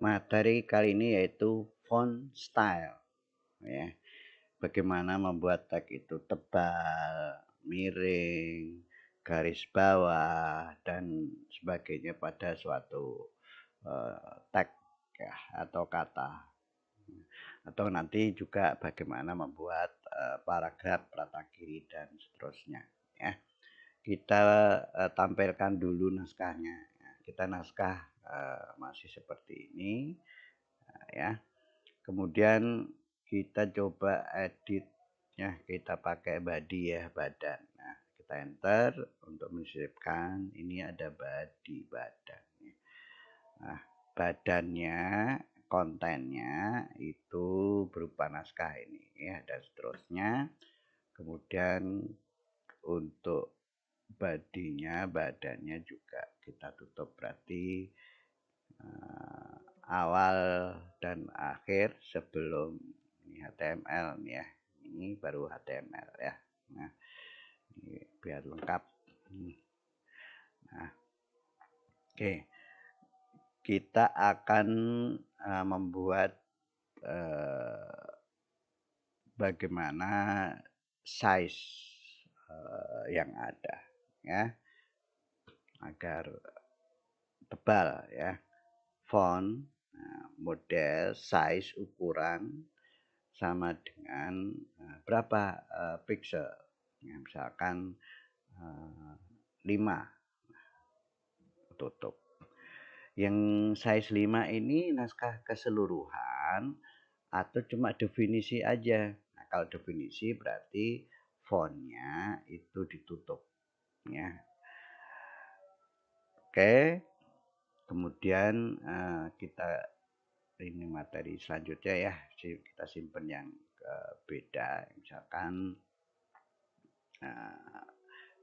Materi kali ini yaitu font style, ya. Bagaimana membuat tag itu tebal, miring, garis bawah dan sebagainya pada suatu tag ya atau kata. Atau nanti juga bagaimana membuat paragraf, rata kiri dan seterusnya, ya. Kita tampilkan dulu naskahnya. Kita naskah masih seperti ini, ya. Kemudian kita coba edit, ya, kita pakai body, ya, badan. Nah, kita enter untuk mensisipkan. Ini ada body, badan. Nah, badannya, kontennya itu berupa naskah ini, ya, dan seterusnya. Kemudian untuk badannya juga kita tutup, berarti awal dan akhir sebelum ini HTML nih, ya. Ini baru HTML, ya. Nah, ini biar lengkap. Nah, oke. Kita akan membuat bagaimana size yang ada, ya, agar tebal, ya. Font, model, size, ukuran sama dengan berapa pixel, ya, misalkan 5, tutup. Yang size 5 ini naskah keseluruhan atau cuma definisi aja. Nah, kalau definisi berarti fontnya itu ditutup, ya. Oke. Kemudian kita ini materi selanjutnya, ya, kita simpan yang beda, misalkan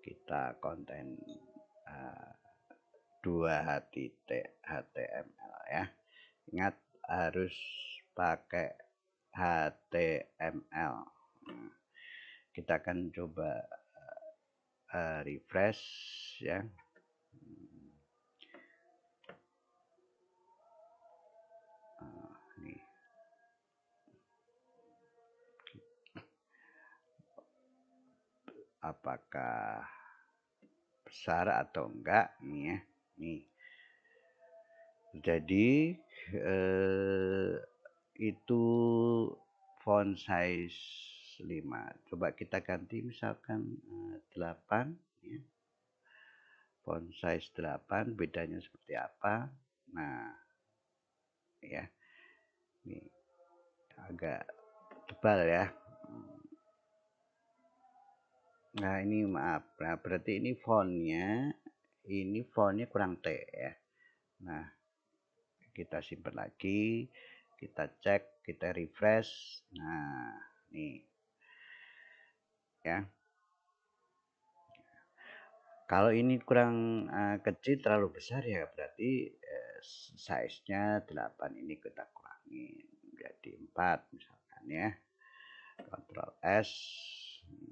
kita konten 2 titik HTML, ya. Ingat harus pakai HTML. Kita akan coba refresh, ya. Apakah besar atau enggak nih, ya. Nih. Jadi itu font size 5. Coba kita ganti misalkan 8, ya. Font size 8 bedanya seperti apa? Nah, ya. Ini agak tebal, ya. Nah, ini maaf. Nah, berarti ini fontnya kurang T, ya. Nah, kita simpan lagi, kita cek, kita refresh. Nah, nih, ya. Kalau ini kurang kecil, terlalu besar, ya, berarti size-nya 8 ini kita kurangi menjadi 4 misalkan, ya. Ctrl S,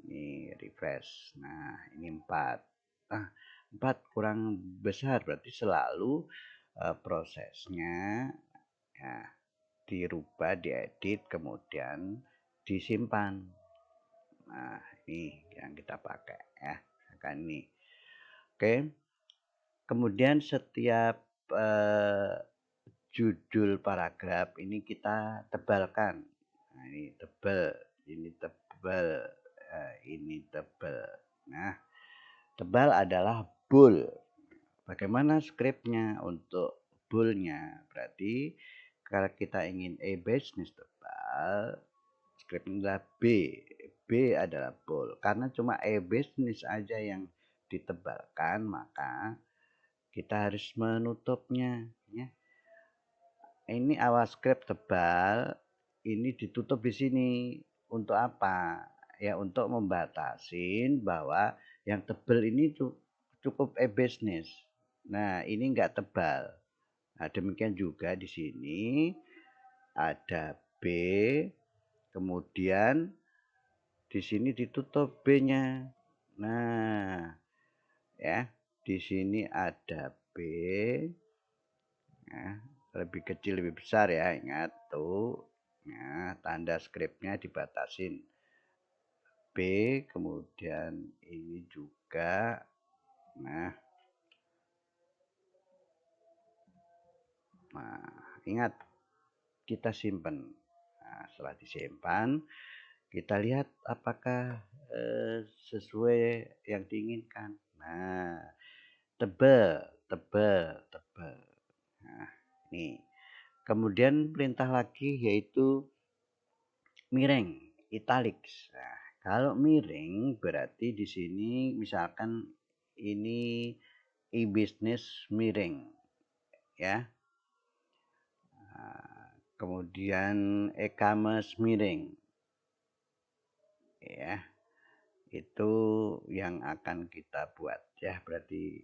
ini refresh. Nah, ini 4. Nah, 4 kurang besar, berarti selalu prosesnya, ya, dirubah, diedit, kemudian disimpan. Nah, ini yang kita pakai, ya, misalkan ini. Oke. Kemudian setiap judul paragraf ini kita tebalkan. Nah, ini tebal, ini tebal, ini tebal. Nah, tebal adalah bold. Bagaimana skripnya untuk boldnya? Berarti kalau kita ingin e-business tebal, skripnya adalah B. B adalah bold. Karena cuma e-business aja yang ditebalkan, maka kita harus menutupnya, ya. Ini awal skrip tebal, ini ditutup di sini. Untuk apa? Ya, untuk membatasin bahwa yang tebal ini cukup e-business. Nah, ini enggak tebal. Nah, demikian juga di sini ada B, kemudian di sini ditutup B-nya. Nah, ya, di sini ada B, ya. lebih kecil lebih besar ya, ingat tuh. Nah, tanda skripnya dibatasin B, kemudian ini juga. Nah, ingat kita simpan. Nah, setelah disimpan, kita lihat apakah sesuai yang diinginkan. Nah, tebal, tebal, tebal. Nah, ini. Kemudian perintah lagi yaitu miring, italics. Nah, kalau miring berarti di sini misalkan ini e-business miring, ya. Nah, kemudian e-commerce miring, ya. Itu yang akan kita buat, ya. Berarti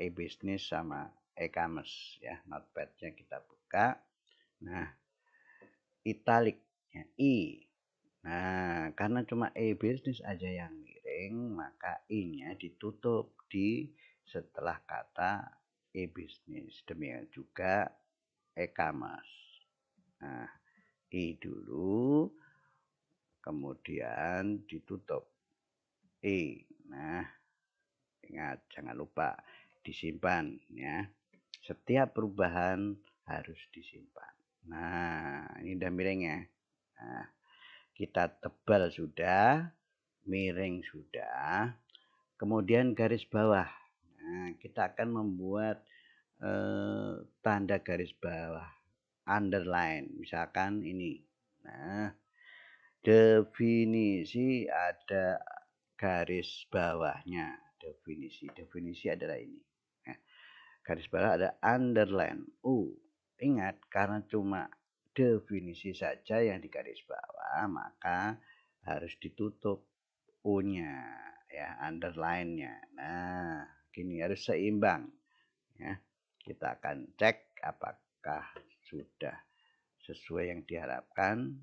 e-business sama e-commerce, ya. Notepad-nya kita buka. Nah, italic, ya, i. Nah, karena cuma e-business aja yang miring, maka i-nya ditutup di setelah kata e-business. Demikian juga e-commerce. Nah, i dulu, kemudian ditutup e. Nah, ingat jangan lupa disimpan, ya. Setiap perubahan harus disimpan. Nah, ini udah miring ya. Nah, kita tebal sudah, miring sudah, kemudian garis bawah. Nah, kita akan membuat tanda garis bawah, underline, misalkan ini. Nah, definisi ada garis bawahnya. Definisi adalah ini. Nah, garis bawah ada underline. Ingat, karena cuma definisi saja yang di garis bawah, maka harus ditutup U-nya, ya, underline-nya. Nah, gini harus seimbang, ya. Kita akan cek apakah sudah sesuai yang diharapkan.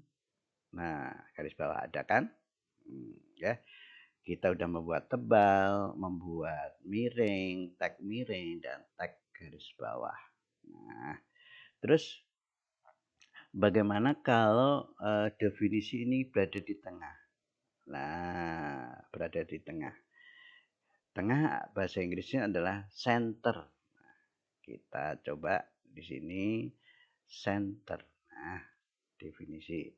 Nah, garis bawah ada kan? Ya. Kita udah membuat tebal, membuat miring, tag miring, dan tag garis bawah. Nah, terus bagaimana kalau definisi ini berada di tengah? Nah, berada di tengah. Tengah bahasa Inggrisnya adalah center. Nah, kita coba di sini center. Nah, definisi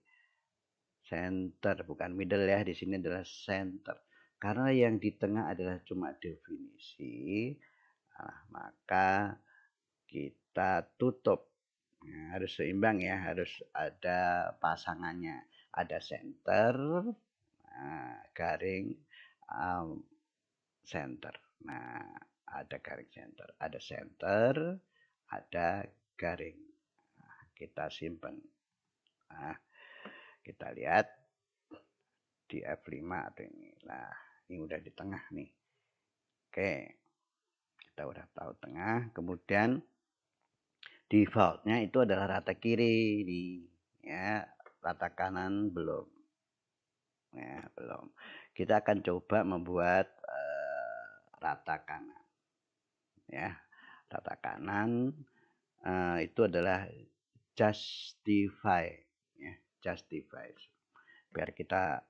center bukan middle ya, di sini adalah center. Karena yang di tengah adalah cuma definisi, maka kita tutup. Nah, harus seimbang ya, harus ada pasangannya. Ada center, garing center. Nah, ada garing center, ada center, ada garing. Nah, kita simpan. Nah, kita lihat di F5 atau ini. Nah, ini udah di tengah nih. Oke, kita udah tahu tengah. Kemudian defaultnya itu adalah rata kiri nih, ya. Rata kanan belum. Ya, belum. Kita akan coba membuat rata kanan. Ya, rata kanan itu adalah justify, ya, justify. Biar kita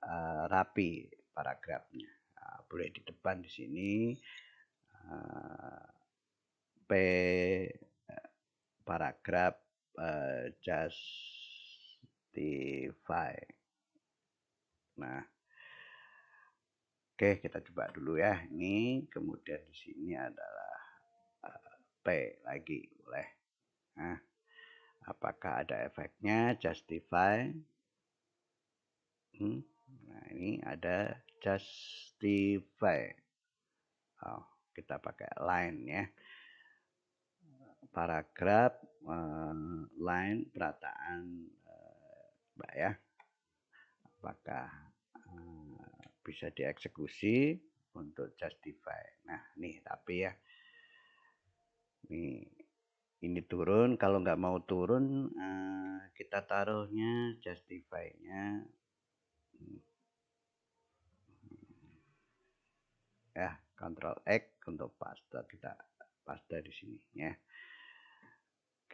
rapi paragrafnya. Nah, boleh di depan di sini P paragraf justify. Nah, oke, kita coba dulu ya. Ini kemudian di sini adalah P lagi, boleh. Nah, apakah ada efeknya justify? Nah, ini ada justify. Kita pakai line ya. Paragraf line perataan Mbak ya. Apakah bisa dieksekusi untuk justify. Nah, nih tapi ya. Nih, ini turun. Kalau nggak mau turun, kita taruhnya justify-nya. Ya, Ctrl X untuk paste. Kita paste di sini ya.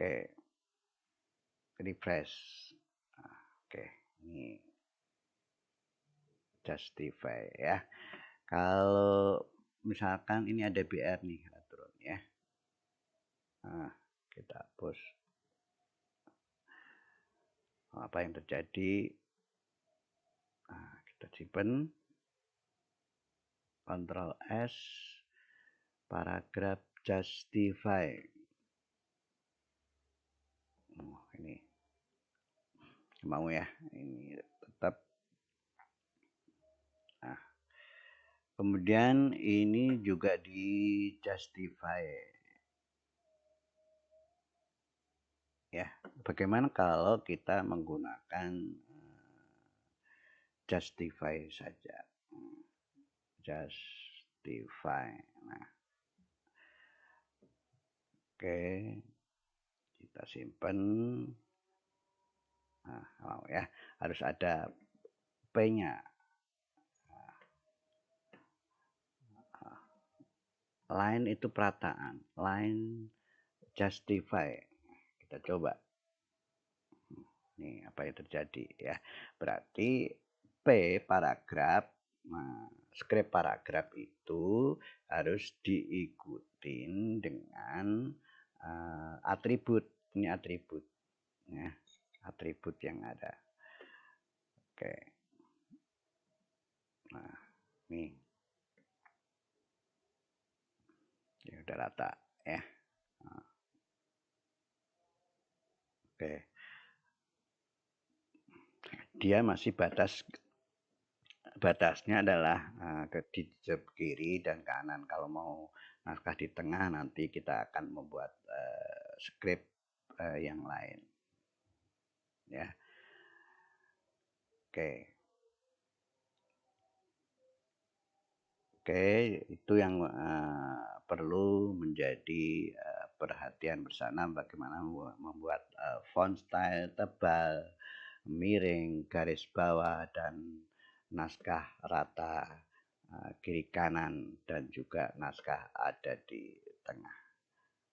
Oke, refresh. Nah, oke, ini justify ya. Kalau misalkan ini ada BR nih, turun ya. Nah, kita hapus. Apa yang terjadi? Nah, kita simpan. Ctrl S, paragraf justify. Oh, ini mau ya, ini tetap. Nah, kemudian ini juga di justify. Ya, bagaimana kalau kita menggunakan justify saja. Justify. Nah, oke, kita simpan. Nah, oh ya, harus ada P-nya. Line itu perataan, line justify. Kita coba. Nih apa yang terjadi ya. Berarti P paragraf, nah, script paragraf itu harus diikutin dengan atribut. Ini atribut ya, atribut yang ada. Oke. Nah, nih. Ya udah rata ya. Nah. Oke. Dia masih batasnya adalah di kiri dan kanan. Kalau mau naskah di tengah nanti kita akan membuat script yang lain ya. Oke, itu yang perlu menjadi perhatian bersama, bagaimana membuat font style tebal, miring, garis bawah, dan naskah rata kiri kanan, dan juga naskah ada di tengah.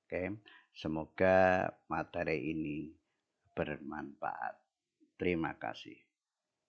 Oke, semoga materi ini bermanfaat. Terima kasih.